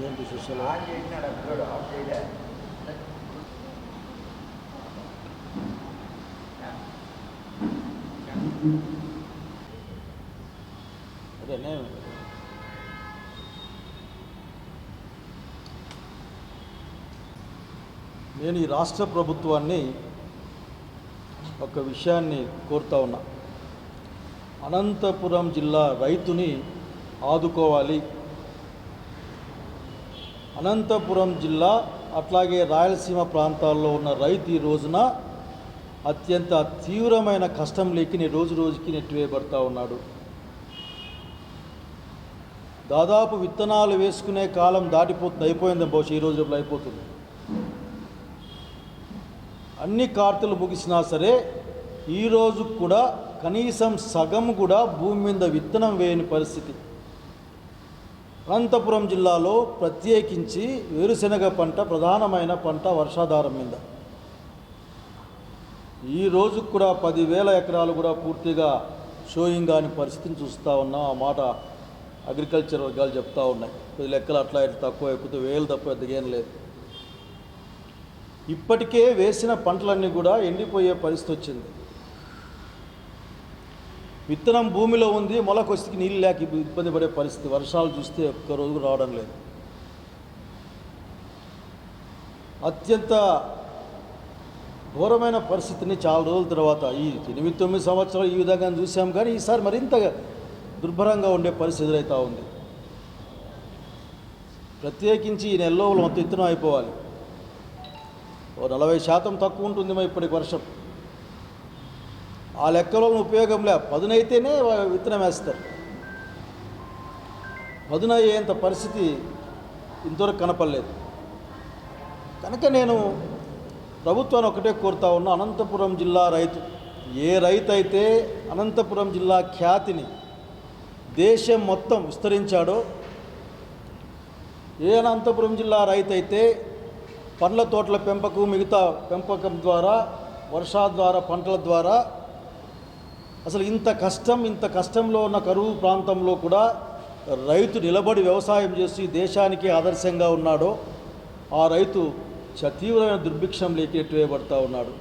ఏంటి సుశల అదేనే నేను ఈ రాష్ట్ర ప్రభుత్వాన్ని ఒక విషయాన్ని కోరుతా ఉన్నా. అనంతపురం జిల్లా రైతుని ఆదుకోవాలి. అనంతపురం జిల్లా అట్లాగే రాయలసీమ ప్రాంతాల్లో ఉన్న రైతు ఈ రోజున అత్యంత తీవ్రమైన కష్టంలోకి రోజు రోజుకి నెట్టివేయబడతా ఉన్నాడు. దాదాపు విత్తనాలు వేసుకునే కాలం అయిపోయింది, బహుశా ఈ రోజుల్లో అయిపోతుంది. అన్ని కార్తెలు ముగిసినా సరే ఈరోజు కూడా కనీసం సగం కూడా భూమి మీద విత్తనం వేయని పరిస్థితి. అనంతపురం జిల్లాలో ప్రత్యేకించి వేరుశెనగ పంట ప్రధానమైన పంట వర్షాధారం మీద. ఈ రోజు కూడా 10,000 ఎకరాలు కూడా పూర్తిగా షోయింగ్ కాని పరిస్థితిని చూస్తూ ఉన్నాం. ఆ మాట అగ్రికల్చర్ వర్గాలు చెప్తూ ఉన్నాయి. కొద్ది లెక్కలు అట్లా ఇట్లా తక్కువ అయిపోతే వేలు తప్ప పెద్దగేం లేదు. ఇప్పటికే వేసిన పంటలన్నీ కూడా ఎండిపోయే పరిస్థితి వచ్చింది. విత్తనం భూమిలో ఉంది, మొలకొస్తే నీళ్ళు లేక ఇబ్బంది పడే పరిస్థితి. వర్షాలు చూస్తే ఒక్క రోజు రావడం లేదు. అత్యంత ఘోరమైన పరిస్థితిని చాలా రోజుల తర్వాత ఈ 8-9 సంవత్సరాలు ఈ విధంగా చూసాం, కానీ ఈసారి మరింత దుర్భరంగా ఉండే పరిస్థితి ఎదురవుతూ ఉంది. ప్రత్యేకించి ఈ నెలలో మొత్తం విత్తనం అయిపోవాలి. 40% తక్కువ ఉంటుంది ఇప్పటికి వర్షం. ఆ లెక్కలో ఉపయోగం లే. పదునైతేనే విత్తనం వేస్తారు. పదునయ్యేంత పరిస్థితి ఇంతవరకు కనపడలేదు. కనుక నేను ప్రభుత్వాన్ని ఒకటే కోరుతా ఉన్నా, అనంతపురం జిల్లా రైతు ఏ రైతు అయితే అనంతపురం జిల్లా ఖ్యాతిని దేశం మొత్తం విస్తరించాడో, ఏ అనంతపురం జిల్లా రైతు అయితే పండ్ల తోటల మిగతా పెంపకం ద్వారా, వర్షాధార పంటల ద్వారా అసలు ఇంత కష్టంలో ఉన్న కరువు ప్రాంతంలో కూడా రైతు నిలబడి వ్యవసాయం చేసి దేశానికి ఆదర్శంగా ఉన్నాడో, ఆ రైతు తీవ్రమైన దుర్భిక్షంలోకి నెట్టివేయబడతా ఉన్నాడు.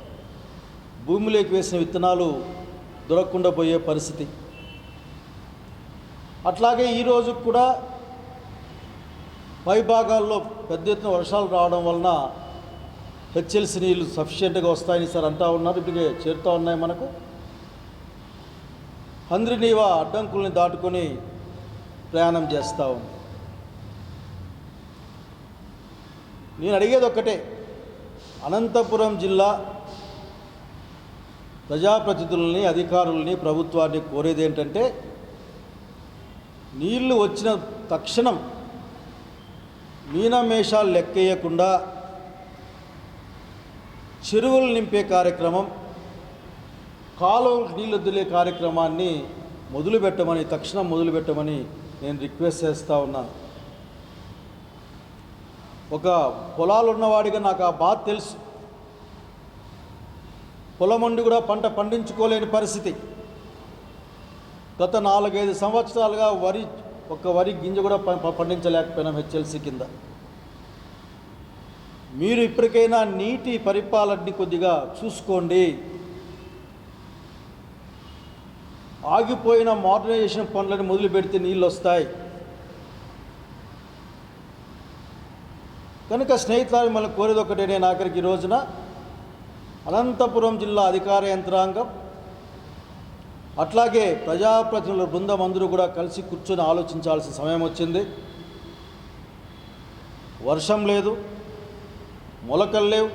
భూమిలోకి వేసిన విత్తనాలు దొరకకుండా పోయే పరిస్థితి. అట్లాగే ఈరోజు కూడా పై భాగాల్లో పెద్ద ఎత్తున వర్షాలు రావడం వలన హెచ్ఎల్సి నీళ్ళు సఫిషియెంట్గా వస్తాయని సార్ అంటూ ఉన్నారు. ఇప్పటికే చేరుతూ ఉన్నాయి. మనకు హంద్రినీవా అడ్డంకుల్ని దాటుకొని ప్రయాణం చేస్తూ ఉంది. నేను అడిగేది ఒక్కటే, అనంతపురం జిల్లా ప్రజాప్రతినిధులని, అధికారులని, ప్రభుత్వాన్ని కోరేది ఏంటంటే, నీళ్లు వచ్చిన తక్షణం మీనమేషాలు లెక్కేయకుండా చెరువులు నింపే కార్యక్రమం, కాలువలకు నీళ్ళు వదిలే కార్యక్రమాన్ని తక్షణం మొదలుపెట్టమని నేను రిక్వెస్ట్ చేస్తూ ఉన్నాను. ఒక పొలాలు ఉన్నవాడిగా నాకు ఆ బాధ తెలుసు. పొలమండి కూడా పంట పండించుకోలేని పరిస్థితి. గత 4-5 సంవత్సరాలుగా వరి గింజ కూడా పండించలేకపోయినాం హెచ్ఎల్సి కింద. మీరు ఇప్పటికైనా నీటి పరిపాలనని కొద్దిగా చూసుకోండి. ఆగిపోయిన మోడర్నైజేషన్ పనులను మొదలు పెడితే నీళ్ళు వస్తాయి. కనుక స్నేహితులు మిమ్మల్ని కోరేది ఒకటే, నేను ఆఖరికి ఈ రోజున అనంతపురం జిల్లా అధికార యంత్రాంగం అట్లాగే ప్రజాప్రతినిధుల బృందం అందరూ కూడా కలిసి కూర్చొని ఆలోచించాల్సిన సమయం వచ్చింది. వర్షం లేదు, మొలకలు లేవు,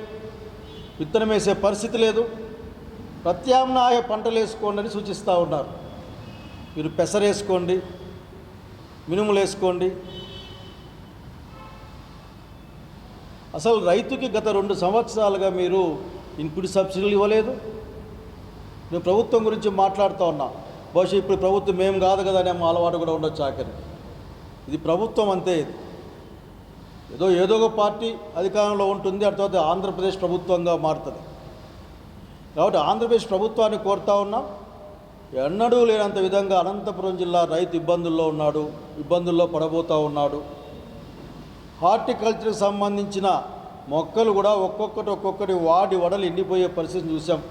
విత్తనం వేసే పరిస్థితి లేదు. ప్రత్యామ్నాయ పంటలు వేసుకోండి అని సూచిస్తూ ఉన్నారు. మీరు పెసరేసుకోండి, మినుములు వేసుకోండి. అసలు రైతుకి గత 2 సంవత్సరాలుగా మీరు ఇన్పుట్ సబ్సిడీలు ఇవ్వలేదు. నేను ప్రభుత్వం గురించి మాట్లాడుతూ ఉన్నా. బహుశా ఇప్పుడు ప్రభుత్వం మేము కాదు కదా అనే అలవాటు కూడా ఉండొచ్చు ఆఖరికి. ఇది ప్రభుత్వం అంతే. ఏదో ఒక పార్టీ అధికారంలో ఉంటుంది, ఆ తర్వాత ఆంధ్రప్రదేశ్ ప్రభుత్వంగా మారుతుంది. కాబట్టి ఆంధ్రప్రదేశ్ ప్రభుత్వాన్ని కోరుతా ఉన్నాం, ఎన్నడూ లేనంత విధంగా అనంతపురం జిల్లా రైతు ఇబ్బందుల్లో పడబోతూ ఉన్నాడు. హార్టికల్చర్కి సంబంధించిన మొక్కలు కూడా ఒక్కొక్కటి వాడి వడలు ఎండిపోయే పరిస్థితిని చూసాం.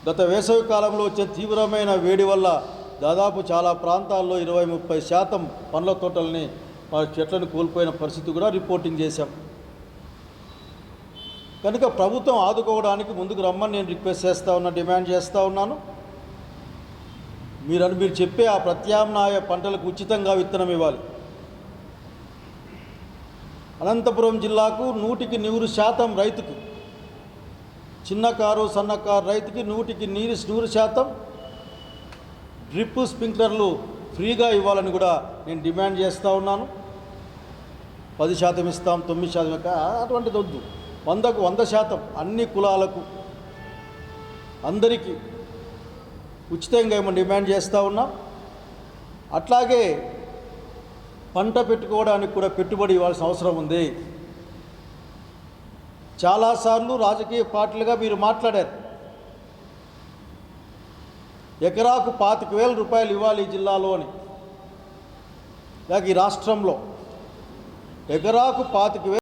గత వేసవి కాలంలో వచ్చే తీవ్రమైన వేడి వల్ల దాదాపు చాలా ప్రాంతాల్లో 20-30% పండ్ల తోటల్ని చెట్లను కోల్పోయిన పరిస్థితి కూడా రిపోర్టింగ్ చేశాం. కనుక ప్రభుత్వం ఆదుకోవడానికి ముందుకు రమ్మని నేను రిక్వెస్ట్ చేస్తూ ఉన్నా, డిమాండ్ చేస్తూ ఉన్నాను. మీరు చెప్పే ఆ ప్రత్యామ్నాయ పంటలకు ఉచితంగా విత్తనం ఇవ్వాలి. అనంతపురం జిల్లాకు 100% రైతుకు, చిన్నకారు సన్నకారు రైతుకి 100% డ్రిప్ స్ప్రింక్లర్లు ఫ్రీగా ఇవ్వాలని కూడా నేను డిమాండ్ చేస్తూ ఉన్నాను. 10% ఇస్తాం, 9% అటువంటిది వద్దు. 100కు 100% అన్ని కులాలకు అందరికీ ఉచితంగా ఏమని డిమాండ్ చేస్తూ ఉన్నాం. అట్లాగే పంట పెట్టుకోవడానికి కూడా పెట్టుబడి ఇవ్వాల్సిన అవసరం ఉంది. చాలాసార్లు రాజకీయ పార్టీలుగా మీరు మాట్లాడారు, ఎకరాకు 25,000 రూపాయలు ఇవ్వాలి ఈ జిల్లాలో అని, లేక ఈ రాష్ట్రంలో ఎకరాకు 25,000